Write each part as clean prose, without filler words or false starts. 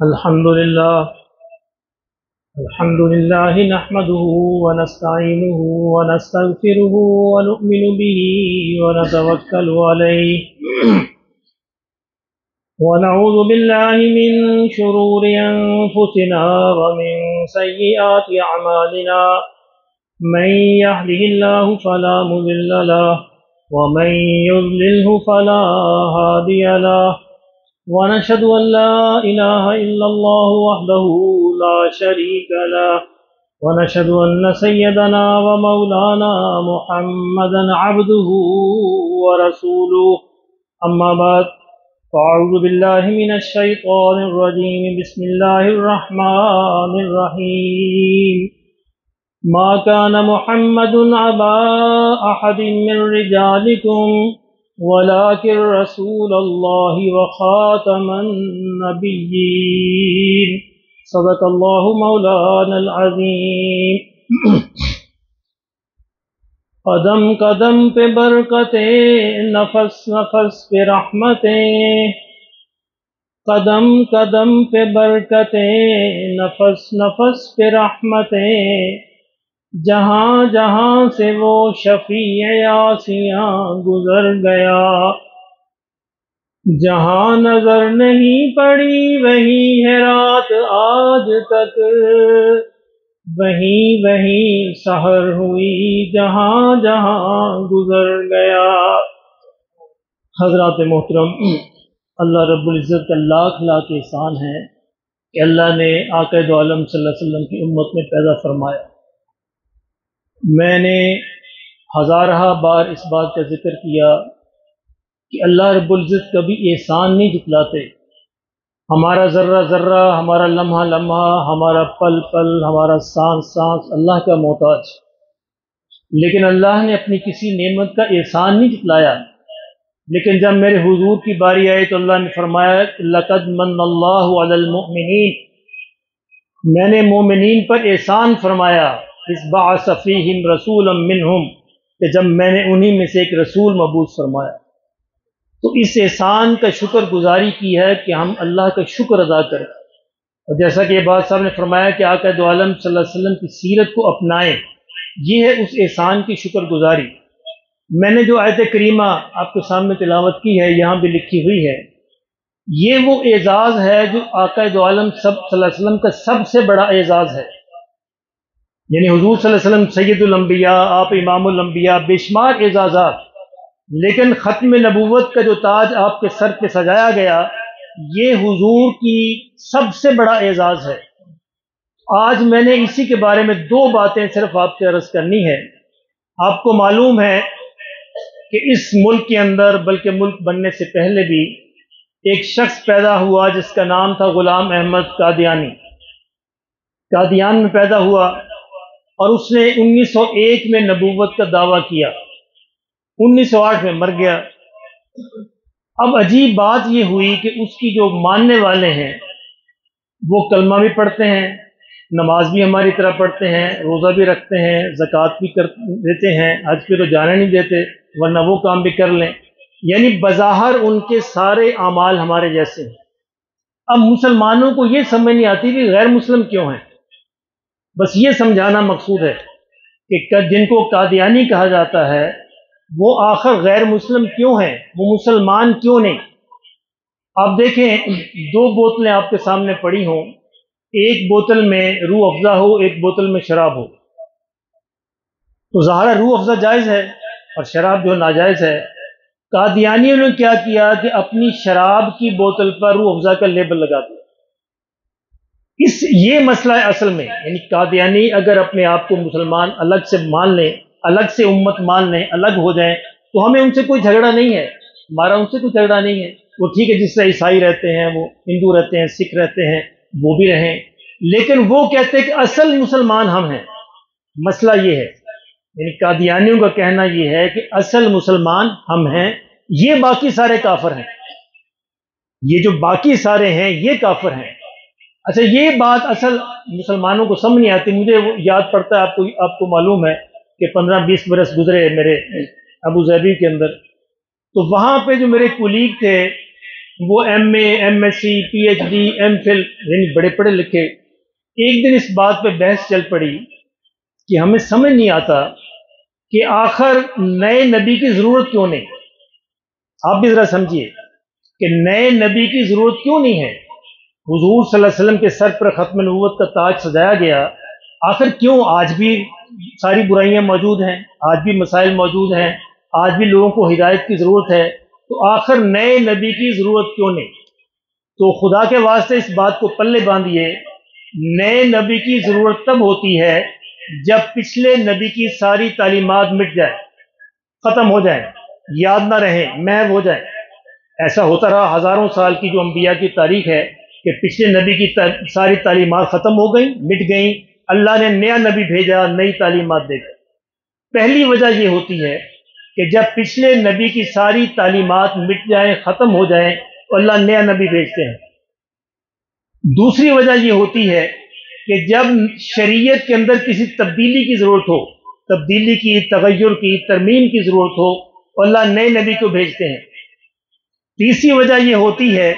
الحمد لله نحمده ونستعينه ونستغفره ونؤمن به ونتوكل عليه ونعوذ بالله من شرور أنفسنا ومن سيئات أعمالنا من يهده الله فلا مضل له ومن يضلله فلا هادي له ونشهد أن لا إله إلا الله وحده لا شريك له ونشهد أن سيدنا ومولانا محمدا عبده ورسوله أما بعد فأعوذ بالله من الشيطان الرجيم بسم الله الرحمن الرحيم ما كان محمد أبا أحد من رجالكم ولكن رسول الله وخاتم النبيين صدق الله مولانا العظيم قدم قدم پہ برکتیں نفس نفس پہ رحمتیں قدم قدم پہ برکتیں نفس نفس پہ رحمتیں جہاں جہاں سے وہ شفیع آسیاں گزر گیا جہاں نظر نہیں پڑی وہی ہے رات آج تک وہی وہی سحر ہوئی جہاں جہاں گزر گیا۔ حضرات محترم، اللہ رب العزت کا لاکھ لاکھ احسان ہے کہ اللہ نے آقا دو عالم صلی اللہ علیہ وسلم کی امت میں پیدا فرمایا۔ میں نے ہزارہ بار اس بات کا ذکر کیا کہ اللہ رب العزت کبھی احسان نہیں جتلاتے۔ ہمارا ذرہ ذرہ، ہمارا لمحہ لمحہ، ہمارا پل پل، ہمارا سانس سانس اللہ کا محتاج، لیکن اللہ نے اپنی کسی نعمت کا احسان نہیں جتلایا۔ لیکن جب میرے حضور کی باری آئی تو اللہ نے فرمایا لَقَدْ مَنَّ اللَّهُ عَلَى الْمُؤْمِنِينَ، میں نے مومنین پر احسان فرمایا اِذْ بَعَثَ فِيهِمْ رَسُولًا مِّنْهُمْ، کہ جب میں نے انہی میں سے ایک رسول مبعوث فرمایا۔ تو اس احسان کا شکر گزاری کی ہے کہ ہم اللہ کا شکر ادا کریں، اور جیسا کہ یہ بات صاحب نے فرمایا کہ آقا دو عالم صلی اللہ علیہ وسلم کی سیرت کو اپنائیں، یہ ہے اس احسان کی شکر گزاری۔ میں نے جو آیت کریمہ آپ کے سامنے تلاوت کی ہے یہاں بھی لکھی ہوئی ہے، یہ وہ اعزاز ہے جو آقا دو عالم صلی اللہ علیہ وسلم کا سب سے بڑا اعزاز ہے۔ یعنی حضور صلی اللہ علیہ وسلم سید الانبیاء، آپ امام الانبیاء، بے شمار اعزازات، لیکن ختم نبوت کا جو تاج آپ کے سر پہ سجایا گیا یہ حضور کی سب سے بڑا اعزاز ہے۔ آج میں نے اسی کے بارے میں دو باتیں صرف آپ سے عرض کرنی ہے۔ آپ کو معلوم ہے کہ اس ملک کے اندر، بلکہ ملک بننے سے پہلے بھی، ایک شخص پیدا ہوا جس کا نام تھا غلام احمد قادیانی۔ قادیان میں پیدا ہوا اور اس نے 1901 میں نبوت کا دعویٰ کیا، 1908 میں مر گیا۔ اب عجیب بات یہ ہوئی کہ اس کی جو ماننے والے ہیں وہ کلمہ بھی پڑھتے ہیں، نماز بھی ہماری طرح پڑھتے ہیں، روزہ بھی رکھتے ہیں، زکوٰۃ بھی دیتے ہیں، حج پہ تو جانے نہیں دیتے ورنہ وہ کام بھی کر لیں، یعنی بظاہر ان کے سارے اعمال ہمارے جیسے ہیں۔ اب مسلمانوں کو یہ سمجھ نہیں آتی کہ غیر مسلم کیوں ہیں، بس یہ سمجھانا مقصود ہے کہ جن کو قادیانی کہا جاتا ہے وہ آخر غیر مسلم کیوں ہیں، وہ مسلمان کیوں نہیں۔ آپ دیکھیں دو بوتلیں آپ کے سامنے پڑی ہوں، ایک بوتل میں روح افزا ہو، ایک بوتل میں شراب ہو، تو ظاہر روح افزا جائز ہے اور شراب جو ناجائز ہے۔ قادیانیوں نے کیا کیا کہ اپنی شراب کی بوتل پر روح افزا کا لیبل لگا دیا۔ یہ مسئلہ ہے اصل میں، یعنی قادیانی اگر اپنے آپ کو مسلمان الگ سے مان لیں، الگ سے امت مان لیں، الگ ہو جائیں، تو ہمیں ان سے کوئی جھگڑا نہیں ہے، ہمارا ان سے کوئی جھگڑا نہیں ہے۔ وہ ٹھیک ہے جس طرح عیسائی رہتے ہیں، وہ ہندو رہتے ہیں، سکھ رہتے ہیں، وہ بھی رہیں، لیکن وہ کہتے ہیں کہ اصل مسلمان ہم ہیں۔ مسئلہ یہ ہے، یعنی قادیانیوں کا کہنا یہ ہے کہ اصل مسلمان ہم ہیں، یہ باقی سارے کافر ہیں، یہ جو باقی سارے ہیں یہ کافر ہیں۔ اچھا یہ بات اصل مسلمانوں کو سمجھ نہیں آتی۔ مجھے یاد پڑتا ہے، آپ کو معلوم ہے کہ 15-20 برس گزرے میرے ابو ظہبی کے اندر، تو وہاں پہ جو میرے کولیگ تھے وہ MA MSc PhD MPhil یعنی بڑے پڑھے لکھے، ایک دن اس بات پہ بحث چل پڑی کہ ہمیں سمجھ نہیں آتا کہ آخر نئے نبی کی ضرورت کیوں نہیں۔ آپ بھی ذرا سمجھیے کہ نئے نبی کی ضرورت کیوں نہیں ہے۔ حضور صلی اللہ علیہ وسلم کے سر پر ختم نبوت کا تاج سجایا گیا، آخر کیوں؟ آج بھی ساری برائیاں موجود ہیں، آج بھی مسائل موجود ہیں، آج بھی لوگوں کو ہدایت کی ضرورت ہے، تو آخر نئے نبی کی ضرورت کیوں نہیں؟ تو خدا کے واسطے اس بات کو پلے باندھیے، نئے نبی کی ضرورت تب ہوتی ہے جب پچھلے نبی کی ساری تعلیمات مٹ جائیں، ختم ہو جائیں، یاد نہ رہیں، محو ہو جائیں۔ ایسا ہوتا رہا ہزاروں سال کی جو انبیاء کی تاریخ ہے کہ پچھلے نبی کی ساری تعلیمات ختم ہو گئیں، مٹ گئیں، اللہ نے نیا نبی بھیجا، نئی تعلیمات دے کر۔ پہلی وجہ یہ ہوتی ہے کہ جب پچھلے نبی کی ساری تعلیمات مٹ جائیں، ختم ہو جائیں، تو اللہ نیا نبی بھیجتے ہیں۔ دوسری وجہ یہ ہوتی ہے کہ جب شریعت کے اندر کسی تبدیلی کی ضرورت ہو، تبدیلی کی، تغیر کی، ترمیم کی ضرورت ہو، تو اللہ نئے نبی کو بھیجتے ہیں۔ تیسری وجہ یہ ہوتی ہے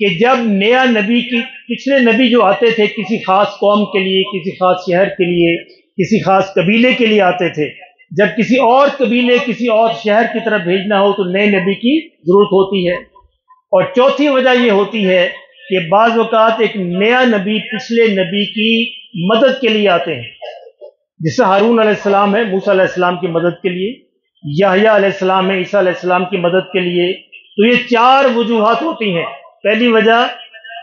کہ جب نیا نبی کی، پچھلے نبی جو آتے تھے کسی خاص قوم کے لیے، کسی خاص شہر کے لیے، کسی خاص قبیلے کے لیے آتے تھے، جب کسی اور قبیلے، کسی اور شہر کی طرف بھیجنا ہو تو نئے نبی کی ضرورت ہوتی ہے۔ اور چوتھی وجہ یہ ہوتی ہے کہ بعض اوقات ایک نیا نبی پچھلے نبی کی مدد کے لیے آتے ہیں، جیسے ہارون علیہ السلام ہے موسیٰ علیہ السلام کی مدد کے لیے، یحییٰ علیہ السلام ہے عیسیٰ علیہ السلام کی مدد کے لیے۔ تو یہ چار وجوہات ہوتی ہیں۔ پہلی وجہ،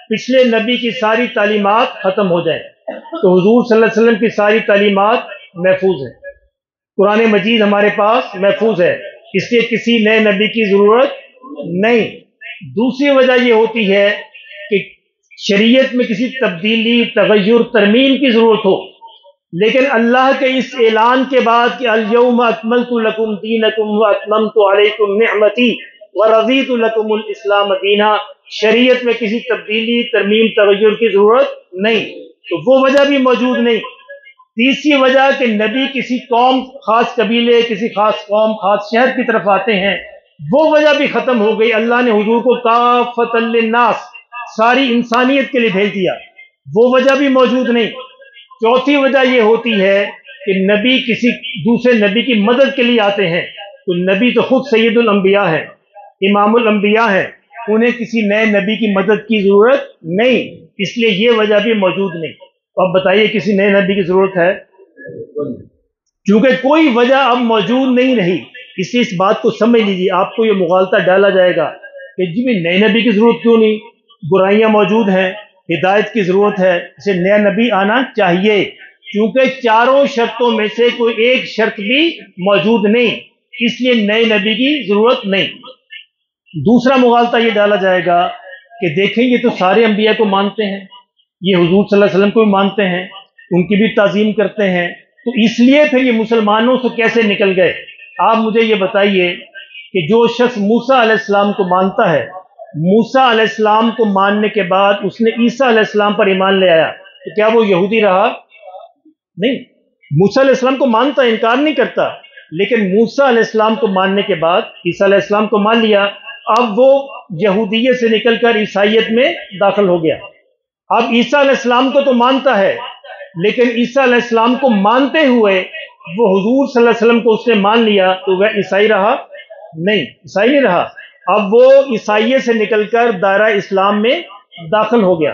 پچھلے نبی کی ساری تعلیمات ختم ہو جائیں، تو حضور صلی اللہ علیہ وسلم کی ساری تعلیمات محفوظ ہیں، قرآن مجید ہمارے پاس محفوظ ہے، اس لیے کسی نئے نبی کی ضرورت نہیں۔ دوسری وجہ یہ ہوتی ہے کہ شریعت میں کسی تبدیلی، تغیر، ترمیم کی ضرورت ہو، لیکن اللہ کے اس اعلان کے بعد کہ الیوم اکملت لکم دینکم واتممت علیکم نعمتی ورضیت لکم الاسلام دینا، شریعت میں کسی تبدیلی، ترمیم، تغیر کی ضرورت نہیں، تو وہ وجہ بھی موجود نہیں۔ تیسری وجہ کہ نبی کسی قوم، خاص قبیلے، کسی خاص قوم، خاص شہر کی طرف آتے ہیں، وہ وجہ بھی ختم ہو گئی۔ اللہ نے حضور کو کافۃ للناس، ساری انسانیت کے لیے بھیج دیا، وہ وجہ بھی موجود نہیں۔ چوتھی وجہ یہ ہوتی ہے کہ نبی کسی دوسرے نبی کی مدد کے لیے آتے ہیں، تو نبی تو خود سید الانبیاء ہے، امام الانبیاء ہے، انہیں کسی نئے نبی کی مدد کی ضرورت نہیں، اس لیے یہ وجہ بھی موجود نہیں۔ تو اب بتائیے کسی نئے نبی کی ضرورت ہے؟ چونکہ کوئی وجہ اب موجود نہیں رہی، اس لیے اس بات کو سمجھ لیجیے۔ آپ کو یہ مغالطہ ڈالا جائے گا کہ جی بھی نئے نبی کی ضرورت کیوں نہیں، برائیاں موجود ہیں، ہدایت کی ضرورت ہے، اسے نیا نبی آنا چاہیے، کیونکہ چاروں شرطوں میں سے کوئی ایک شرط بھی موجود نہیں، اس لیے نئے نبی کی ضرورت نہیں۔ دوسرا مغالطہ یہ ڈالا جائے گا کہ دیکھیں یہ تو سارے انبیاء کو مانتے ہیں، یہ حضور صلی اللہ علیہ وسلم کو بھی مانتے ہیں، ان کی بھی تعظیم کرتے ہیں، تو اس لیے پھر یہ مسلمانوں سے کیسے نکل گئے؟ آپ مجھے یہ بتائیے کہ جو شخص موسیٰ علیہ السلام کو مانتا ہے، موسیٰ علیہ السلام کو ماننے کے بعد اس نے عیسیٰ علیہ السلام پر ایمان لے آیا، تو کیا وہ یہودی رہا؟ نہیں، موسیٰ علیہ السلام کو مانتا، انکار نہیں کرتا، لیکن موسیٰ علیہ السلام کو ماننے کے بعد عیسیٰ علیہ السلام کو مان لیا، اب وہ یہودیت سے نکل کر عیسائیت میں داخل ہو گیا۔ اب عیسیٰ علیہ السلام کو تو مانتا ہے، لیکن عیسیٰ علیہ السلام کو مانتے ہوئے وہ حضور صلی اللہ علیہ وسلم کو اس نے مان لیا، تو وہ عیسائی رہا؟ نہیں، عیسائی نہیں رہا، اب وہ عیسائیت سے نکل کر دائرہ اسلام میں داخل ہو گیا۔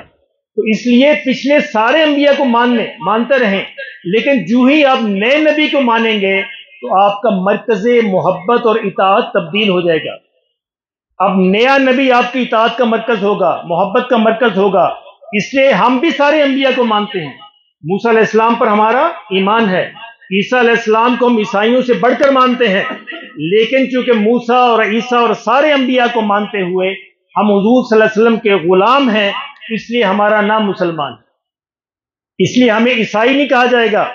تو اس لیے پچھلے سارے انبیاء کو مانتے رہیں، لیکن جو ہی آپ نئے نبی کو مانیں گے تو آپ کا مرکز محبت اور اطاعت تبدیل ہو جائے گا۔ اب نیا نبی آپ کی اطاعت کا مرکز ہوگا، محبت کا مرکز ہوگا، اس لیے ہم بھی سارے انبیاء کو مانتے ہیں، موسیٰ علیہ السلام پر ہمارا ایمان ہے، عیسیٰ علیہ السلام کو ہم عیسائیوں سے بڑھ کر مانتے ہیں، لیکن چونکہ موسیٰ اور عیسیٰ اور سارے انبیاء کو مانتے ہوئے ہم حضور صلی اللہ علیہ وسلم کے غلام ہیں، اس لیے ہمارا نام مسلمان ہے، اس لیے ہمیں عیسائی نہیں کہا جائے گا،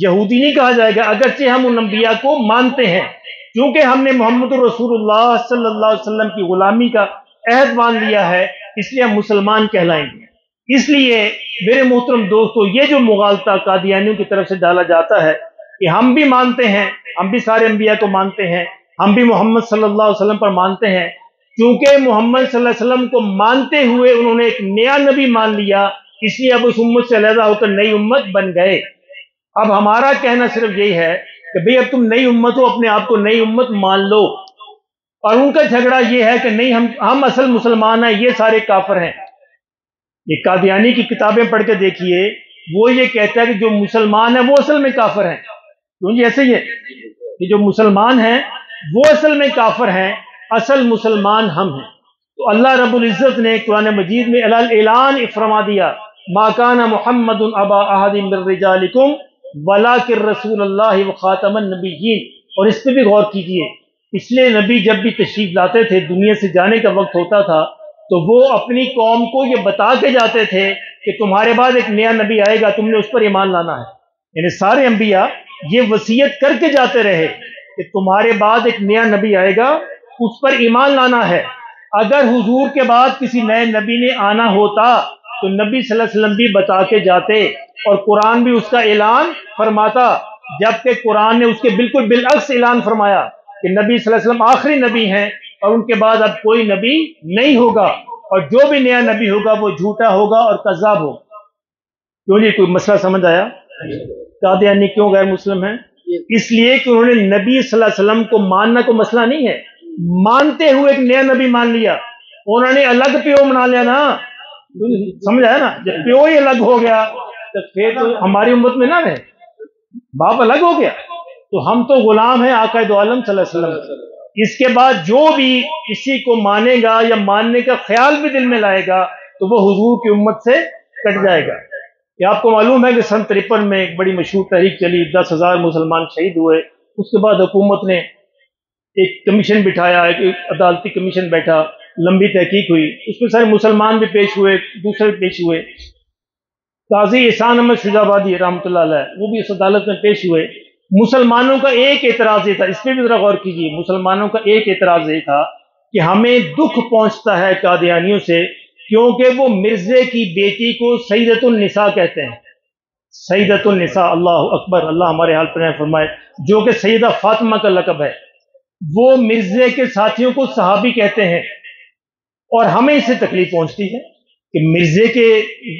یہودی نہیں کہا جائے گا، اگرچہ ہم ان انبیاء کو مانتے ہیں، کیونکہ ہم نے محمد رسول اللہ صلی اللہ علیہ وسلم کی غلامی کا عہد مان لیا ہے، اس لیے ہم مسلمان کہلائیں گے۔ اس لیے میرے محترم دوستو، یہ جو مغالطہ قادیانیوں کی طرف سے ڈالا جاتا ہے کہ ہم بھی مانتے ہیں، ہم بھی سارے انبیاء کو مانتے ہیں، ہم بھی محمد صلی اللہ علیہ وسلم پر مانتے ہیں، چونکہ محمد صلی اللہ علیہ وسلم کو مانتے ہوئے انہوں نے ایک نیا نبی مان لیا، اس لیے اب اس امت سے علیحدہ ہو کر نئی امت بن گئے۔ اب ہمارا کہنا صرف یہی ہے کہ بھئی اب تم نئی امت ہو، اپنے آپ کو نئی امت مان لو۔ اور ان کا جھگڑا یہ ہے کہ نہیں ہم اصل مسلمان ہیں، یہ سارے کافر ہیں۔ یہ قادیانی کی کتابیں پڑھ کے دیکھیے، وہ یہ کہتا ہے کہ جو مسلمان ہیں وہ اصل میں کافر ہیں، کیونکہ ایسے ہی ہے کہ جو مسلمان ہیں وہ اصل میں کافر ہیں، اصل مسلمان ہم ہیں۔ تو اللہ رب العزت نے قرآن مجید میں اعلان فرما دیا، ما کان محمد ابا احد من رجالکم ولکن رسول اللہ وخاتم النبیین۔ اور اس پہ بھی غور کیجئے، پچھلے نبی جب بھی تشریف لاتے تھے، دنیا سے جانے کا وقت ہوتا تھا، تو وہ اپنی قوم کو یہ بتا کے جاتے تھے کہ تمہارے بعد ایک نیا نبی آئے گا، تم نے اس پر ایمان لانا ہے۔ یعنی سارے انبیاء یہ وصیت کر کے جاتے رہے کہ تمہارے بعد ایک نیا نبی آئے گا، اس پر ایمان لانا ہے۔ اگر حضور کے بعد کسی نئے نبی نے آنا ہوتا تو نبی صلی اللہ علیہ وسلم بھی بتا کے جاتے، اور قرآن بھی اس کا اعلان فرماتا، جبکہ قرآن نے اس کے بالکل بالعکس اعلان فرمایا کہ نبی صلی اللہ علیہ وسلم آخری نبی ہیں اور ان کے بعد اب کوئی نبی نہیں ہوگا، اور جو بھی نیا نبی ہوگا وہ جھوٹا ہوگا اور کذاب ہوگا۔ کیوں جی، کوئی مسئلہ سمجھ آیا؟ قادیانی کیوں غیر مسلم ہیں؟ اس لیے کہ انہوں نے نبی صلی اللہ علیہ وسلم کو ماننا کوئی مسئلہ نہیں ہے، مانتے ہوئے ایک نیا نبی مان لیا، انہوں نے الگ پیو بنا لیا نا، سمجھ آیا نا؟ جب پیو ہی الگ ہو گیا تو پھر تو ہماری امت میں نہ رہے، باپ الگ ہو گیا، تو ہم تو غلام ہیں آقا دو عالم صلی اللہ علیہ وسلم۔ اس کے بعد جو بھی کسی کو مانے گا یا ماننے کا خیال بھی دل میں لائے گا تو وہ حضور کی امت سے کٹ جائے گا۔ یہ آپ کو معلوم ہے کہ سن 53 میں ایک بڑی مشہور تحریک چلی، 10,000 مسلمان شہید ہوئے۔ اس کے بعد حکومت نے ایک کمیشن بٹھایا، ایک عدالتی کمیشن بیٹھا، لمبی تحقیق ہوئی، اس میں سارے مسلمان بھی پیش ہوئے، دوسرے بھی پیش ہوئے۔ قاضی احسان احمد شجاع آبادی رحمۃ اللہ علیہ وہ بھی اس عدالت میں پیش ہوئے۔ مسلمانوں کا ایک اعتراض یہ تھا، اس پہ بھی ذرا غور کیجیے، مسلمانوں کا ایک اعتراض یہ تھا کہ ہمیں دکھ پہنچتا ہے قادیانیوں سے، کیونکہ وہ مرزے کی بیٹی کو سیدۃ النساء کہتے ہیں۔ سیدۃ النساء، اللہ اکبر، اللہ ہمارے حال پر فرمائے، جو کہ سیدہ فاطمہ کا لقب ہے۔ وہ مرزے کے ساتھیوں کو صحابی کہتے ہیں، اور ہمیں اس سے تکلیف پہنچتی ہے کہ مرزے کے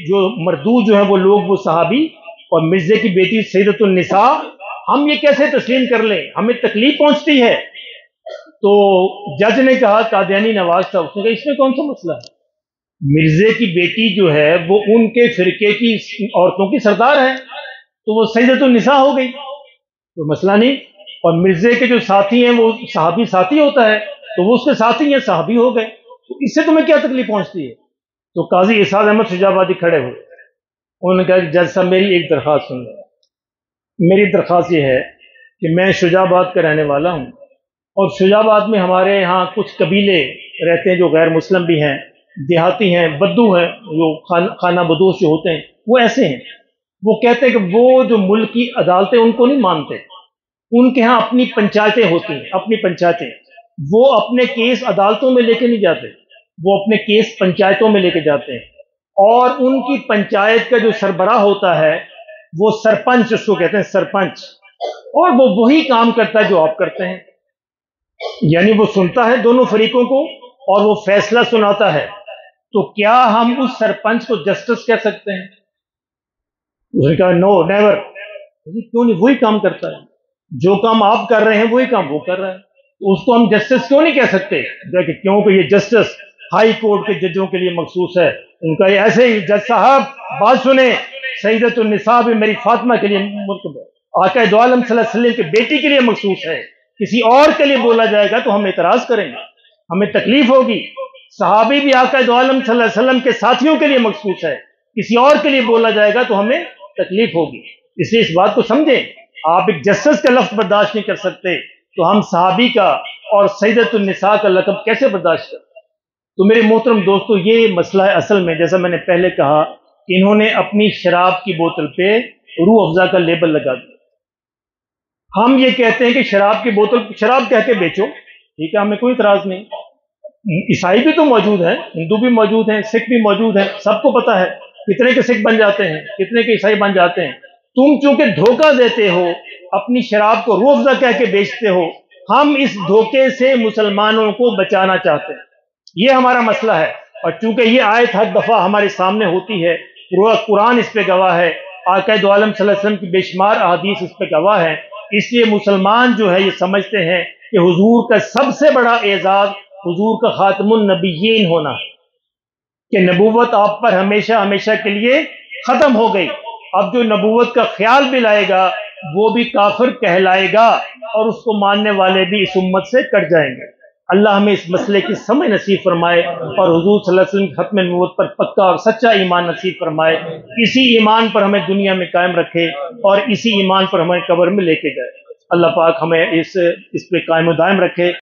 جو مردود جو ہیں وہ لوگ وہ صحابی، اور مرزے کی بیٹی سیدۃ النساء، ہم یہ کیسے تسلیم کر لیں؟ ہمیں تکلیف پہنچتی ہے۔ تو جج نے کہا، قادیانی نواز تھا، اس نے کہا اس میں کون سا مسئلہ ہے؟ مرزے کی بیٹی جو ہے وہ ان کے فرقے کی عورتوں کی سردار ہے، تو وہ سیدۃ النساء ہو گئی، کوئی مسئلہ نہیں۔ اور مرزے کے جو ساتھی ہیں وہ صحابی ساتھی ہوتا ہے، تو وہ اس کے ساتھی ہیں، صحابی ہو گئے، تو اس سے تمہیں کیا تکلیف پہنچتی ہے؟ تو قاضی احسان احمد شجاع آبادی کھڑے ہوئے، انہوں نے کہا کہ جج صاحب میری ایک درخواست سن لیں۔ میری درخواست یہ ہے کہ میں شجاع آباد کا رہنے والا ہوں، اور شجاع آباد میں ہمارے ہاں کچھ قبیلے رہتے ہیں جو غیر مسلم بھی ہیں، دیہاتی ہیں، بدو ہیں، جو خانہ بدوش جو ہوتے ہیں وہ ایسے ہیں۔ وہ کہتے ہیں کہ وہ جو ملک کی عدالتیں ان کو نہیں مانتے، ان کے ہاں اپنی پنچایتیں ہوتی ہیں، اپنی پنچایتیں، وہ اپنے کیس عدالتوں میں لے کے نہیں جاتے، وہ اپنے کیس پنچایتوں میں لے کے جاتے ہیں، اور ان کی پنچایت کا جو سربراہ ہوتا ہے وہ سرپنچ، اس کو کہتے ہیں سرپنچ، اور وہ وہی کام کرتا ہے جو آپ کرتے ہیں، یعنی وہ سنتا ہے دونوں فریقوں کو اور وہ فیصلہ سناتا ہے۔ تو کیا ہم اس سرپنچ کو جسٹس کہہ سکتے ہیں؟ اس نے کہا نو نیور۔ کیوں نہیں؟ وہی کام کرتا ہے، جو کام آپ کر رہے ہیں وہی کام وہ کر رہا ہے، تو اس کو ہم جسٹس کیوں نہیں کہہ سکتے؟ کیونکہ یہ جسٹس ہائی کورٹ کے ججوں کے لیے مخصوص ہے، ان کا یہ ایسے ہی جج صاحب بات سنیں، سیدۃ النساء بھی میری فاطمہ کے لیے آقا دو عالم صلی اللہ علیہ وسلم کی بیٹی کے لیے مخصوص ہے، کسی اور کے لیے بولا جائے گا تو ہم اعتراض کریں گے، ہمیں تکلیف ہوگی۔ صحابی بھی آقا دو عالم صلی اللہ علیہ وسلم کے ساتھیوں کے لیے مخصوص ہے، کسی اور کے لیے بولا جائے گا تو ہمیں تکلیف ہوگی۔ اس لیے اس بات کو سمجھیں، آپ ایک جسٹس کا لفظ برداشت نہیں کر سکتے تو ہم صحابی کا اور سیدۃ النساء کا لقب کیسے برداشت کریں؟ تو میرے محترم دوستو، یہ مسئلہ ہے اصل میں، جیسا میں نے پہلے کہا کہ انہوں نے اپنی شراب کی بوتل پہ روح افزا کا لیبل لگا دیا۔ ہم یہ کہتے ہیں کہ شراب کی بوتل شراب کہہ کے بیچو، ٹھیک ہے، ہمیں کوئی اعتراض نہیں۔ عیسائی بھی تو موجود ہیں، ہندو بھی موجود ہیں، سکھ بھی موجود ہیں، سب کو پتا ہے کتنے کے سکھ بن جاتے ہیں، کتنے کے عیسائی بن جاتے ہیں۔ تم چونکہ دھوکہ دیتے ہو، اپنی شراب کو روح افزا کہہ کے بیچتے ہو، ہم اس دھوکے سے مسلمانوں کو بچانا چاہتے ہیں۔ یہ ہمارا مسئلہ ہے، اور چونکہ یہ آیت ہر دفعہ ہمارے سامنے ہوتی ہے، پورا قرآن اس پہ گواہ ہے، آقا دو عالم صلی اللہ علیہ وسلم کی بے شمار احادیث اس پہ گواہ ہے، اس لیے مسلمان جو ہے یہ سمجھتے ہیں کہ حضور کا سب سے بڑا اعزاز حضور کا خاتم النبیین ہونا ہے، کہ نبوت آپ پر ہمیشہ ہمیشہ کے لیے ختم ہو گئی، اب جو نبوت کا خیال بھی لائے گا وہ بھی کافر کہلائے گا، اور اس کو ماننے والے بھی اس امت سے کٹ جائیں گے۔ اللہ ہمیں اس مسئلے کی سمجھ نصیب فرمائے، اور حضور صلی اللہ علیہ وسلم کی ختم نبوت پر پکا اور سچا ایمان نصیب فرمائے، اسی ایمان پر ہمیں دنیا میں قائم رکھے، اور اسی ایمان پر ہمیں قبر میں لے کے گئے۔ اللہ پاک ہمیں اس پہ قائم و دائم رکھے۔